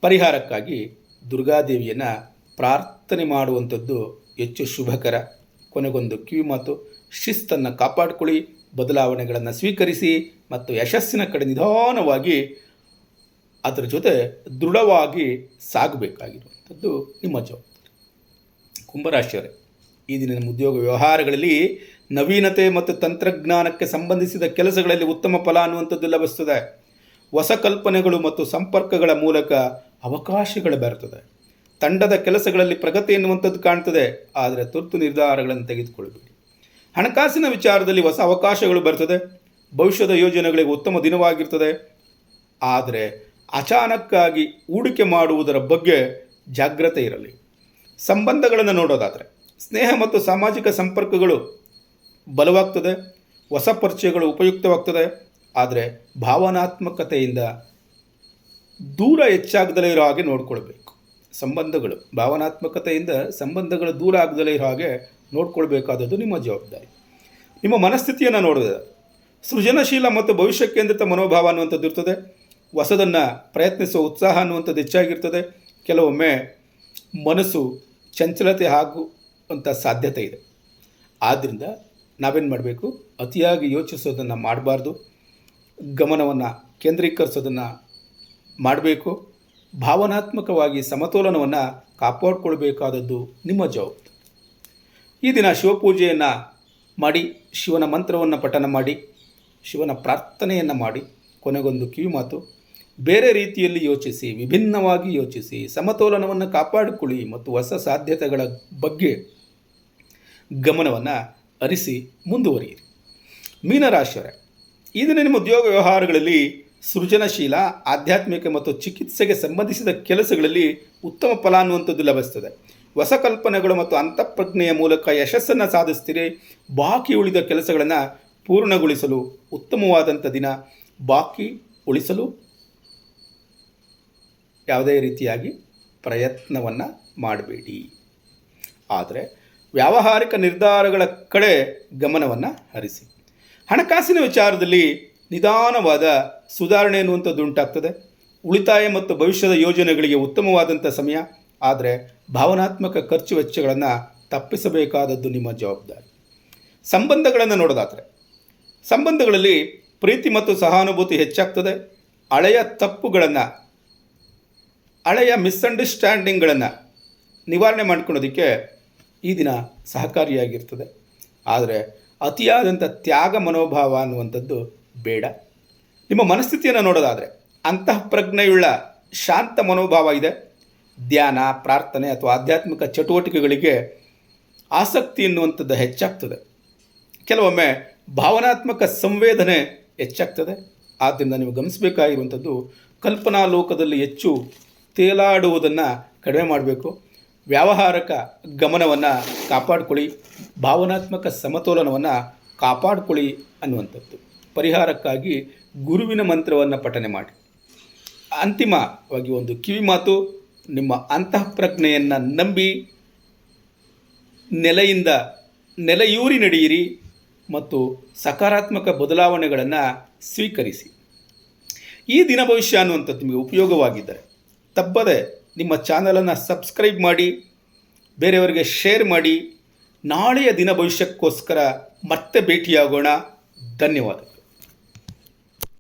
S1: ಪರಿಹಾರಕ್ಕಾಗಿ ದುರ್ಗಾದೇವಿಯನ್ನು ಪ್ರಾರ್ಥನೆ ಮಾಡುವಂಥದ್ದು ಹೆಚ್ಚು ಶುಭಕರ. ಕೊನೆಗೊಂದು ಕಿವಿಮಾತು, ಶಿಸ್ತನ್ನು ಕಾಪಾಡಿಕೊಳ್ಳಿ, ಬದಲಾವಣೆಗಳನ್ನು ಸ್ವೀಕರಿಸಿ ಮತ್ತು ಯಶಸ್ಸಿನ ಕಡೆ ನಿಧಾನವಾಗಿ ಅದರ ಜೊತೆ ದೃಢವಾಗಿ ಸಾಗಬೇಕಾಗಿರುವಂಥದ್ದು ನಿಮ್ಮ ಜವಾಬ್ದಾರಿ. ಕುಂಭರಾಶಿಯವರೇ, ಈ ದಿನ ನಿಮ್ಮ ಉದ್ಯೋಗ ವ್ಯವಹಾರಗಳಲ್ಲಿ ನವೀನತೆ ಮತ್ತು ತಂತ್ರಜ್ಞಾನಕ್ಕೆ ಸಂಬಂಧಿಸಿದ ಕೆಲಸಗಳಲ್ಲಿ ಉತ್ತಮ ಫಲ ಅನ್ನುವಂಥದ್ದು ಲಭಿಸ್ತದೆ. ಹೊಸ ಕಲ್ಪನೆಗಳು ಮತ್ತು ಸಂಪರ್ಕಗಳ ಮೂಲಕ ಅವಕಾಶಗಳು ಬರ್ತದೆ. ತಂಡದ ಕೆಲಸಗಳಲ್ಲಿ ಪ್ರಗತಿ ಎನ್ನುವಂಥದ್ದು ಕಾಣ್ತದೆ. ಆದರೆ ತುರ್ತು ನಿರ್ಧಾರಗಳನ್ನು ತೆಗೆದುಕೊಳ್ಳಬೇಡಿ. ಹಣಕಾಸಿನ ವಿಚಾರದಲ್ಲಿ ಹೊಸ ಅವಕಾಶಗಳು ಬರ್ತದೆ. ಭವಿಷ್ಯದ ಯೋಜನೆಗಳಿಗೆ ಉತ್ತಮ ದಿನವಾಗಿರ್ತದೆ. ಆದರೆ ಅಚಾನಕ್ಕಾಗಿ ಹೂಡಿಕೆ ಮಾಡುವುದರ ಬಗ್ಗೆ ಜಾಗ್ರತೆ ಇರಲಿ. ಸಂಬಂಧಗಳನ್ನು ನೋಡೋದಾದರೆ ಸ್ನೇಹ ಮತ್ತು ಸಾಮಾಜಿಕ ಸಂಪರ್ಕಗಳು ಬಲವಾಗ್ತದೆ. ಹೊಸ ಪರಿಚಯಗಳು ಉಪಯುಕ್ತವಾಗ್ತದೆ. ಆದರೆ ಭಾವನಾತ್ಮಕತೆಯಿಂದ ದೂರ ಹೆಚ್ಚಾಗದಲೇ ಇರೋ ಹಾಗೆ ನೋಡ್ಕೊಳ್ಬೇಕು. ಭಾವನಾತ್ಮಕತೆಯಿಂದ ಸಂಬಂಧಗಳು ದೂರ ಆಗದಲೇ ಇರೋ ಹಾಗೆ ನೋಡ್ಕೊಳ್ಬೇಕಾದದ್ದು ನಿಮ್ಮ ಜವಾಬ್ದಾರಿ. ನಿಮ್ಮ ಮನಸ್ಥಿತಿಯನ್ನು ನೋಡಿದರೆ ಸೃಜನಶೀಲ ಮತ್ತು ಭವಿಷ್ಯ ಕೇಂದ್ರಿತ ಮನೋಭಾವ ಅನ್ನುವಂಥದ್ದು ಇರ್ತದೆ. ಹೊಸದನ್ನು ಪ್ರಯತ್ನಿಸುವ ಉತ್ಸಾಹ ಅನ್ನುವಂಥದ್ದು ಹೆಚ್ಚಾಗಿರ್ತದೆ. ಕೆಲವೊಮ್ಮೆ ಮನಸ್ಸು ಚಂಚಲತೆ ಆಗುವಂಥ ಸಾಧ್ಯತೆ ಇದೆ. ಆದ್ದರಿಂದ ನಾವೇನು ಮಾಡಬೇಕು, ಅತಿಯಾಗಿ ಯೋಚಿಸೋದನ್ನು ಮಾಡಬಾರ್ದು. ಗಮನವನ್ನು ಕೇಂದ್ರೀಕರಿಸೋದನ್ನು ಮಾಡಬೇಕು. ಭಾವನಾತ್ಮಕವಾಗಿ ಸಮತೋಲನವನ್ನು ಕಾಪಾಡಿಕೊಳ್ಬೇಕಾದದ್ದು ನಿಮ್ಮ ಜವಾಬ್ದಾರಿ. ಈ ದಿನ ಶಿವಪೂಜೆಯನ್ನು ಮಾಡಿ, ಶಿವನ ಮಂತ್ರವನ್ನು ಪಠನ ಮಾಡಿ, ಶಿವನ ಪ್ರಾರ್ಥನೆಯನ್ನು ಮಾಡಿ, ಕೊನೆಗೊಂದು ಕಿವಿಮಾತು, ಬೇರೆ ರೀತಿಯಲ್ಲಿ ಯೋಚಿಸಿ, ವಿಭಿನ್ನವಾಗಿ ಯೋಚಿಸಿ, ಸಮತೋಲನವನ್ನು ಕಾಪಾಡಿಕೊಳ್ಳಿ ಮತ್ತು ಹೊಸ ಸಾಧ್ಯತೆಗಳ ಬಗ್ಗೆ ಗಮನವನ್ನು ಹರಿಸಿ ಮುಂದುವರಿಯಿರಿ. ಮೀನರಾಶಿಯವರೇ, ಈ ದಿನ ನಿಮ್ಮ ಉದ್ಯೋಗ ವ್ಯವಹಾರಗಳಲ್ಲಿ ಸೃಜನಶೀಲ, ಆಧ್ಯಾತ್ಮಿಕ ಮತ್ತು ಚಿಕಿತ್ಸೆಗೆ ಸಂಬಂಧಿಸಿದ ಕೆಲಸಗಳಲ್ಲಿ ಉತ್ತಮ ಫಲ ಅನ್ನುವಂಥದ್ದು ಲಭಿಸ್ತದೆ. ಹೊಸ ಕಲ್ಪನೆಗಳು ಮತ್ತು ಅಂತಃಪ್ರಜ್ಞೆಯ ಮೂಲಕ ಯಶಸ್ಸನ್ನು ಸಾಧಿಸ್ತೀರಿ. ಬಾಕಿ ಉಳಿದ ಕೆಲಸಗಳನ್ನು ಪೂರ್ಣಗೊಳಿಸಲು ಉತ್ತಮವಾದಂಥ ದಿನ. ಬಾಕಿ ಉಳಿಸಲು ಯಾವುದೇ ರೀತಿಯಾಗಿ ಪ್ರಯತ್ನವನ್ನು ಮಾಡಬೇಡಿ. ಆದರೆ ವ್ಯಾವಹಾರಿಕ ನಿರ್ಧಾರಗಳ ಕಡೆ ಗಮನವನ್ನು ಹರಿಸಿ. ಹಣಕಾಸಿನ ವಿಚಾರದಲ್ಲಿ ನಿಧಾನವಾದ ಸುಧಾರಣೆ ಎನ್ನುವಂಥದ್ದು ಉಂಟಾಗ್ತದೆ. ಉಳಿತಾಯ ಮತ್ತು ಭವಿಷ್ಯದ ಯೋಜನೆಗಳಿಗೆ ಉತ್ತಮವಾದಂಥ ಸಮಯ. ಆದರೆ ಭಾವನಾತ್ಮಕ ಖರ್ಚು ವೆಚ್ಚಗಳನ್ನು ತಪ್ಪಿಸಬೇಕಾದದ್ದು ನಿಮ್ಮ ಜವಾಬ್ದಾರಿ. ಸಂಬಂಧಗಳನ್ನು ನೋಡೋದಾದರೆ ಸಂಬಂಧಗಳಲ್ಲಿ ಪ್ರೀತಿ ಮತ್ತು ಸಹಾನುಭೂತಿ ಹೆಚ್ಚಾಗ್ತದೆ. ಹಳೆಯ ಮಿಸ್ಅಂಡರ್ಸ್ಟ್ಯಾಂಡಿಂಗ್ಗಳನ್ನು ನಿವಾರಣೆ ಮಾಡ್ಕೊಳ್ಳೋದಕ್ಕೆ ಈ ದಿನ ಸಹಕಾರಿಯಾಗಿರ್ತದೆ. ಆದರೆ ಅತಿಯಾದಂಥ ತ್ಯಾಗ ಮನೋಭಾವ ಅನ್ನುವಂಥದ್ದು ಬೇಡ. ನಿಮ್ಮ ಮನಸ್ಥಿತಿಯನ್ನು ನೋಡೋದಾದರೆ ಅಂತಃಪ್ರಜ್ಞೆಯುಳ್ಳ ಶಾಂತ ಮನೋಭಾವ ಇದೆ. ಧ್ಯಾನ, ಪ್ರಾರ್ಥನೆ ಅಥವಾ ಆಧ್ಯಾತ್ಮಿಕ ಚಟುವಟಿಕೆಗಳಿಗೆ ಆಸಕ್ತಿ ಎನ್ನುವಂಥದ್ದು ಹೆಚ್ಚಾಗ್ತದೆ. ಕೆಲವೊಮ್ಮೆ ಭಾವನಾತ್ಮಕ ಸಂವೇದನೆ ಹೆಚ್ಚಾಗ್ತದೆ. ಆದ್ದರಿಂದ ನೀವು ಗಮನಿಸಬೇಕಾಗಿರುವಂಥದ್ದು, ಕಲ್ಪನಾ ಲೋಕದಲ್ಲಿ ಹೆಚ್ಚು ತೇಲಾಡುವುದನ್ನು ಕಡಿಮೆ ಮಾಡಬೇಕು. ವ್ಯಾವಹಾರಿಕ ಗಮನವನ್ನು ಕಾಪಾಡಿಕೊಳ್ಳಿ, ಭಾವನಾತ್ಮಕ ಸಮತೋಲನವನ್ನು ಕಾಪಾಡಿಕೊಳ್ಳಿ ಅನ್ನುವಂಥದ್ದು. ಪರಿಹಾರಕ್ಕಾಗಿ ಗುರುವಿನ ಮಂತ್ರವನ್ನು ಪಠನೆ ಮಾಡಿ. ಅಂತಿಮವಾಗಿ ಒಂದು ಕಿವಿ ಮಾತು, ನಿಮ್ಮ ಅಂತಃಪ್ರಜ್ಞೆಯನ್ನು ನಂಬಿ ನೆಲೆಯೂರಿ ನಡೆಯಿರಿ ಮತ್ತು ಸಕಾರಾತ್ಮಕ ಬದಲಾವಣೆಗಳನ್ನು ಸ್ವೀಕರಿಸಿ. ಈ ದಿನ ಭವಿಷ್ಯ ಅನ್ನುವಂಥದ್ದು ನಿಮಗೆ ಉಪಯೋಗವಾಗಿದ್ದರೆ ತಪ್ಪದೆ ನಿಮ್ಮ ಚಾನಲನ್ನು ಸಬ್ಸ್ಕ್ರೈಬ್ ಮಾಡಿ, ಬೇರೆಯವರಿಗೆ ಶೇರ್ ಮಾಡಿ. ನಾಳೆಯ ದಿನ ಭವಿಷ್ಯಕ್ಕೋಸ್ಕರ ಮತ್ತೆ ಭೇಟಿಯಾಗೋಣ. ಧನ್ಯವಾದ.